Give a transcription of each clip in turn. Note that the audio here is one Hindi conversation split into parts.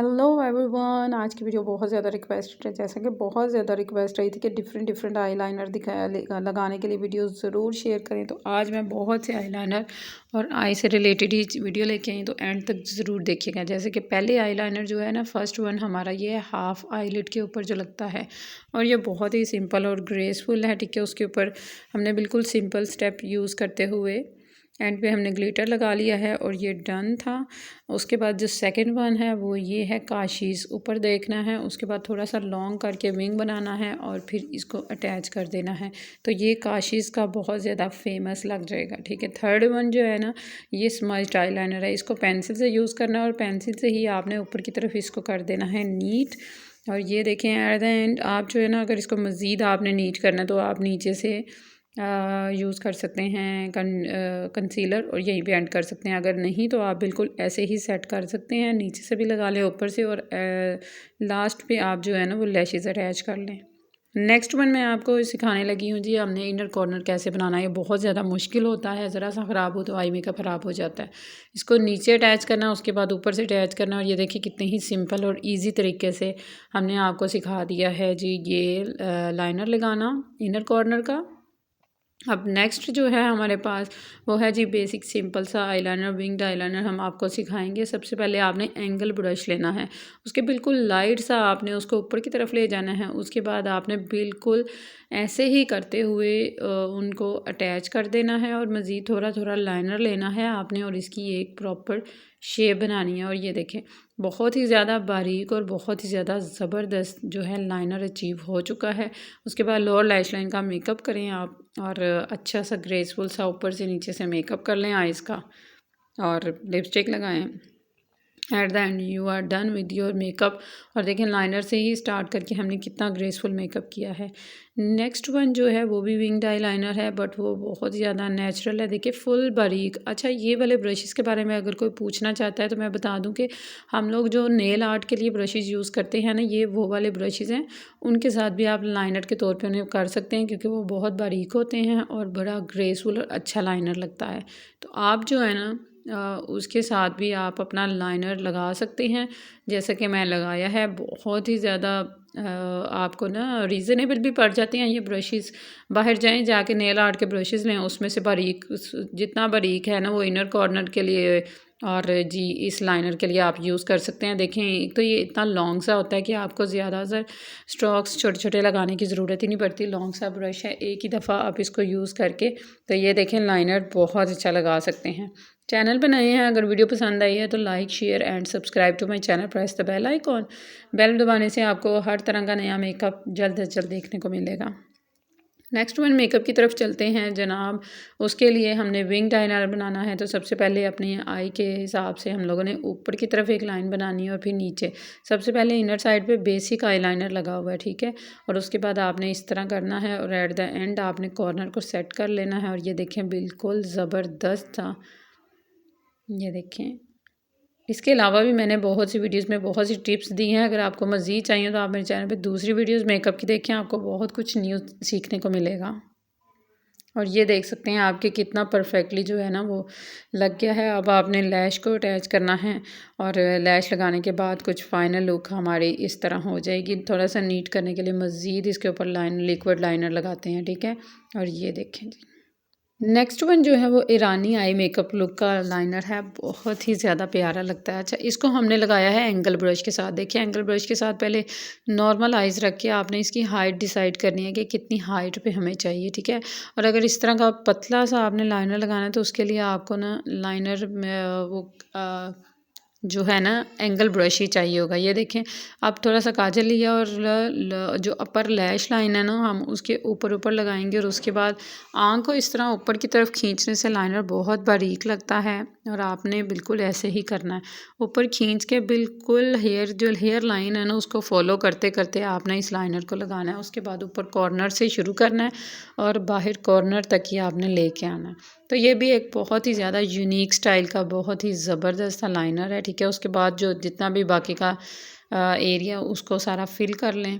Hello everyone. आज की वीडियो बहुत ज़्यादा रिक्वेस्टेड है, जैसा कि बहुत ज़्यादा रिक्वेस्ट रही थी कि डिफरेंट डिफरेंट आईलाइनर लगाने के लिए वीडियो ज़रूर शेयर करें। तो आज मैं बहुत से आईलाइनर और आई से रिलेटेड ही वीडियो लेके आई, तो एंड तक ज़रूर देखिएगा। जैसे कि पहले आईलाइनर जो है ना, फर्स्ट वन हमारा ये है हाफ़ आईलिड के ऊपर जो लगता है, और ये बहुत ही सिंपल और ग्रेसफुल है। ठीक है, उसके ऊपर हमने बिल्कुल सिंपल स्टेप यूज़ करते हुए एंड पे हमने ग्लिटर लगा लिया है और ये डन था। उसके बाद जो सेकंड वन है वो ये है काशीज़, ऊपर देखना है, उसके बाद थोड़ा सा लॉन्ग करके विंग बनाना है और फिर इसको अटैच कर देना है। तो ये काशीज़ का बहुत ज़्यादा फेमस लग जाएगा। ठीक है, थर्ड वन जो है ना, ये स्मज्ड आईलाइनर है। इसको पेंसिल से यूज़ करना है और पेंसिल से ही आपने ऊपर की तरफ इसको कर देना है नीट। और ये देखें एट द एंड आप जो है ना, अगर इसको मज़ीद आपने नीट करना है तो आप नीचे से यूज़ कर सकते हैं कंसीलर और यहीं पे एंड कर सकते हैं। अगर नहीं तो आप बिल्कुल ऐसे ही सेट कर सकते हैं, नीचे से भी लगा लें ऊपर से, और लास्ट पे आप जो है ना वो लैशेज़ अटैच कर लें। नेक्स्ट वन मैं आपको सिखाने लगी हूँ जी, हमने इनर कॉर्नर कैसे बनाना है। ये बहुत ज़्यादा मुश्किल होता है, ज़रा सा ख़राब हो तो आई मेकअप ख़राब हो जाता है। इसको नीचे अटैच करना, उसके बाद ऊपर से अटैच करना, और ये देखिए कितने ही सिंपल और ईजी तरीके से हमने आपको सिखा दिया है जी ये लाइनर लगाना इनर कॉर्नर का। अब नेक्स्ट जो है हमारे पास वो है जी बेसिक सिंपल सा आईलाइनर, विंग्ड आईलाइनर हम आपको सिखाएंगे। सबसे पहले आपने एंगल ब्रश लेना है, उसके बिल्कुल लाइट सा आपने उसको ऊपर की तरफ ले जाना है। उसके बाद आपने बिल्कुल ऐसे ही करते हुए उनको अटैच कर देना है, और मज़ीद थोड़ा थोड़ा लाइनर लेना है आपने, और इसकी एक प्रॉपर शेप बनानी है। और ये देखें बहुत ही ज़्यादा बारीक और बहुत ही ज़्यादा ज़बरदस्त जो है लाइनर अचीव हो चुका है। उसके बाद लोअर लैश लाइन का मेकअप करें आप, और अच्छा सा ग्रेसफुल सा ऊपर से नीचे से मेकअप कर लें आइज़ का, और लिपस्टिक लगाएं। At the end you are done with your makeup. और देखें लाइनर से ही स्टार्ट करके हमने कितना ग्रेसफुल मेकअप किया है। नेक्स्ट वन जो है वो भी विंग्ड आई लाइनर है, बट वो बहुत ज़्यादा नेचुरल है। देखिए फुल बारीक। अच्छा, ये वाले ब्रशेज़ के बारे में अगर कोई पूछना चाहता है तो मैं बता दूं कि हम लोग जो नेल आर्ट के लिए ब्रशेज़ यूज़ करते हैं ना, ये वो वाले ब्रशेज़ हैं। उनके साथ भी आप लाइनर के तौर पर उन्हें कर सकते हैं, क्योंकि वो बहुत बारीक होते हैं और बड़ा ग्रेसफुल और अच्छा लाइनर लगता है। तो आप जो है ना उसके साथ भी आप अपना लाइनर लगा सकते हैं, जैसा कि मैं लगाया है। बहुत ही ज़्यादा आपको ना रीज़नेबल भी पड़ जाते हैं ये ब्रशेज़। बाहर जाएं, जाके नेल आर्ट के ब्रशेज़ लें, उसमें से बारीक जितना बारीक है ना वो इनर कॉर्नर के लिए और जी इस लाइनर के लिए आप यूज़ कर सकते हैं। देखें एक तो ये इतना लॉन्ग सा होता है कि आपको ज़्यादातर स्ट्रोक्स छोटे छोटे लगाने की ज़रूरत ही नहीं पड़ती। लॉन्ग सा ब्रश है, एक ही दफ़ा आप इसको यूज़ करके तो ये देखें लाइनर बहुत अच्छा लगा सकते हैं। चैनल पर नए हैं, अगर वीडियो पसंद आई है तो like share and subscribe to my channel, press the bell icon. Bell दबाने से आपको हर तरह का नया मेकअप जल्द से जल्द देखने को मिलेगा। नेक्स्ट वन मेकअप की तरफ चलते हैं जनाब। उसके लिए हमने विंग्ड आईलाइनर बनाना है, तो सबसे पहले अपनी आई के हिसाब से हम लोगों ने ऊपर की तरफ एक लाइन बनानी है और फिर नीचे सबसे पहले इनर साइड पे बेसिक आईलाइनर लगा हुआ है। ठीक है, और उसके बाद आपने इस तरह करना है और एट द एंड आपने कॉर्नर को सेट कर लेना है। और ये देखें बिल्कुल ज़बरदस्त था, ये देखें। इसके अलावा भी मैंने बहुत सी वीडियोस में बहुत सी टिप्स दी हैं। अगर आपको मज़ीद चाहिए तो आप मेरे चैनल पे दूसरी वीडियोस मेकअप की देखें, आपको बहुत कुछ न्यू सीखने को मिलेगा। और ये देख सकते हैं आपके कितना परफेक्टली जो है ना वो लग गया है। अब आपने लैश को अटैच करना है, और लैश लगाने के बाद कुछ फाइनल लुक हमारी इस तरह हो जाएगी। थोड़ा सा नीट करने के लिए मज़ीद इसके ऊपर लिक्विड लाइनर लगाते हैं। ठीक है, और ये देखें जी नेक्स्ट वन जो है वो ईरानी आई मेकअप लुक का लाइनर है, बहुत ही ज़्यादा प्यारा लगता है। अच्छा, इसको हमने लगाया है एंगल ब्रश के साथ। देखिए एंगल ब्रश के साथ पहले नॉर्मल आइज़ रख के आपने इसकी हाइट डिसाइड करनी है कि कितनी हाइट पे हमें चाहिए। ठीक है, और अगर इस तरह का पतला सा आपने लाइनर लगाना है तो उसके लिए आपको ना लाइनर में वो जो है ना एंगल ब्रश ही चाहिए होगा। ये देखें अब थोड़ा सा काजल लिया और जो अपर लैश लाइन है ना हम उसके ऊपर ऊपर लगाएंगे, और उसके बाद आँख को इस तरह ऊपर की तरफ खींचने से लाइनर बहुत बारीक लगता है, और आपने बिल्कुल ऐसे ही करना है। ऊपर खींच के बिल्कुल हेयर लाइन है ना उसको फॉलो करते करते आपने इस लाइनर को लगाना है। उसके बाद ऊपर कॉर्नर से शुरू करना है और बाहर कॉर्नर तक ही आपने लेके आना है। तो ये भी एक बहुत ही ज़्यादा यूनिक स्टाइल का बहुत ही ज़बरदस्त सा लाइनर है। ठीक है, उसके बाद जो जितना भी बाकी का एरिया उसको सारा फिल कर लें।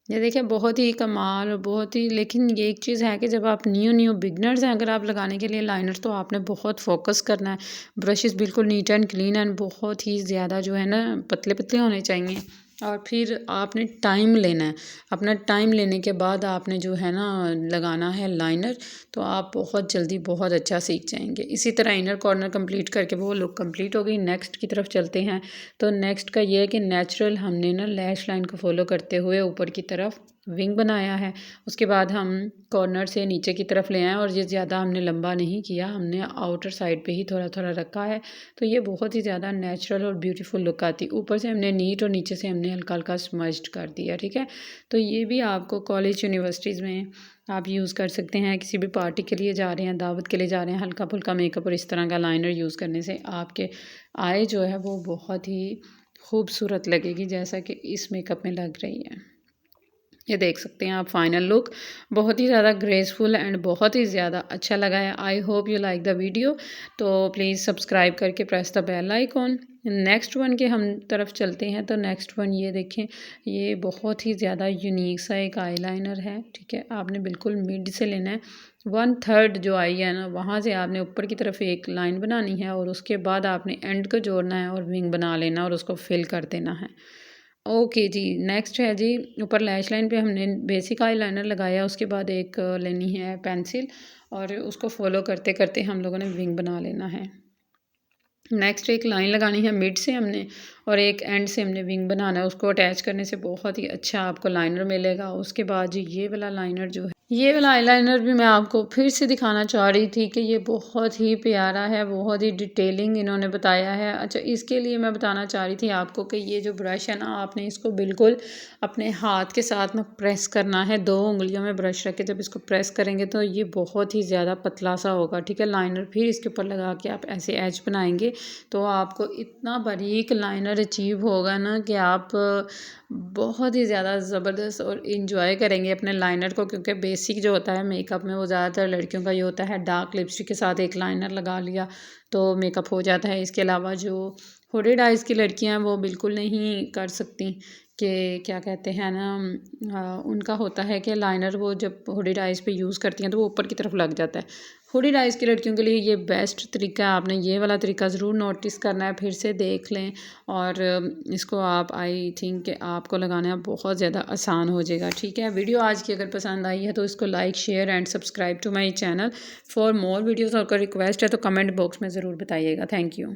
ये देखिए बहुत ही कमाल और बहुत ही, लेकिन ये एक चीज़ है कि जब आप न्यू बिगनर्स हैं, अगर आप लगाने के लिए लाइनर, तो आपने बहुत फोकस करना है। ब्रशेस बिल्कुल नीट एंड क्लीन एंड बहुत ही ज़्यादा जो है ना पतले पतले होने चाहिए। और फिर आपने टाइम लेना है। अपना टाइम लेने के बाद आपने जो है ना लगाना है लाइनर, तो आप बहुत जल्दी बहुत अच्छा सीख जाएंगे। इसी तरह इनर कॉर्नर कंप्लीट करके वो लुक कंप्लीट हो गई। नेक्स्ट की तरफ चलते हैं। तो नेक्स्ट का ये है कि नेचुरल हमने ना लैश लाइन को फॉलो करते हुए ऊपर की तरफ विंग बनाया है। उसके बाद हम कॉर्नर से नीचे की तरफ ले आए और ये ज़्यादा हमने लंबा नहीं किया, हमने आउटर साइड पे ही थोड़ा थोड़ा रखा है। तो ये बहुत ही ज़्यादा नेचुरल और ब्यूटीफुल लुक आती। ऊपर से हमने नीट और नीचे से हमने हल्का हल्का स्मज्ड कर दिया, ठीक है। तो ये भी आपको कॉलेज यूनिवर्सिटीज़ में आप यूज़ कर सकते हैं। किसी भी पार्टी के लिए जा रहे हैं, दावत के लिए जा रहे हैं, हल्का फुल्का मेकअप और इस तरह का लाइनर यूज़ करने से आपके आई जो है वो बहुत ही खूबसूरत लगेगी, जैसा कि इस मेकअप में लग रही है। ये देख सकते हैं आप फाइनल लुक, बहुत ही ज़्यादा ग्रेसफुल एंड बहुत ही ज़्यादा अच्छा लगा है। I hope you like the video. तो प्लीज़ सब्सक्राइब करके press the bell icon. Next one के हम तरफ चलते हैं। तो नेक्स्ट वन ये देखें, ये बहुत ही ज़्यादा यूनिक सा एक आईलाइनर है, ठीक है। आपने बिल्कुल मिड से लेना है। 1/3 जो आई है ना, वहाँ से आपने ऊपर की तरफ एक लाइन बनानी है और उसके बाद आपने एंड को जोड़ना है और विंग बना लेना और उसको फिल कर देना है। ओके जी, नेक्स्ट है जी, ऊपर लैश लाइन पे हमने बेसिक आईलाइनर लगाया, उसके बाद एक लेनी है पेंसिल और उसको फॉलो करते करते हम लोगों ने विंग बना लेना है। नेक्स्ट एक लाइन लगानी है मिड से हमने और एक एंड से हमने विंग बनाना है। उसको अटैच करने से बहुत ही अच्छा आपको लाइनर मिलेगा। उसके बाद जी ये वाला लाइनर जो है, ये वाला आईलाइनर भी मैं आपको फिर से दिखाना चाह रही थी कि ये बहुत ही प्यारा है, बहुत ही डिटेलिंग इन्होंने बताया है। अच्छा, इसके लिए मैं बताना चाह रही थी आपको कि ये जो ब्रश है ना, आपने इसको बिल्कुल अपने हाथ के साथ में प्रेस करना है। 2 उंगलियों में ब्रश रख के जब इसको प्रेस करेंगे तो ये बहुत ही ज़्यादा पतला सा होगा, ठीक है। लाइनर फिर इसके ऊपर लगा के आप ऐसे एज बनाएंगे तो आपको इतना बारीक लाइनर अचीव होगा ना कि आप बहुत ही ज़्यादा ज़बरदस्त और इन्जॉय करेंगे अपने लाइनर को। क्योंकि बेसिक जो होता है मेकअप में वो ज़्यादातर लड़कियों का ये होता है, डार्क लिपस्टिक के साथ एक लाइनर लगा लिया तो मेकअप हो जाता है। इसके अलावा जो होडेड आइज़ की लड़कियां वो बिल्कुल नहीं कर सकती कि क्या कहते हैं ना, उनका होता है कि लाइनर वो जब होडेड आइज़ पे यूज़ करती हैं तो वो ऊपर की तरफ लग जाता है। होडेड आइज़ की लड़कियों के लिए ये बेस्ट तरीका है। आपने ये वाला तरीका ज़रूर नोटिस करना है, फिर से देख लें और इसको आप, आई थिंक कि आपको लगाना बहुत ज़्यादा आसान हो जाएगा, ठीक है। वीडियो आज की अगर पसंद आई है तो इसको like share and subscribe to my channel for more videos. और अगर रिक्वेस्ट है तो कमेंट बॉक्स में ज़रूर बताइएगा। Thank you.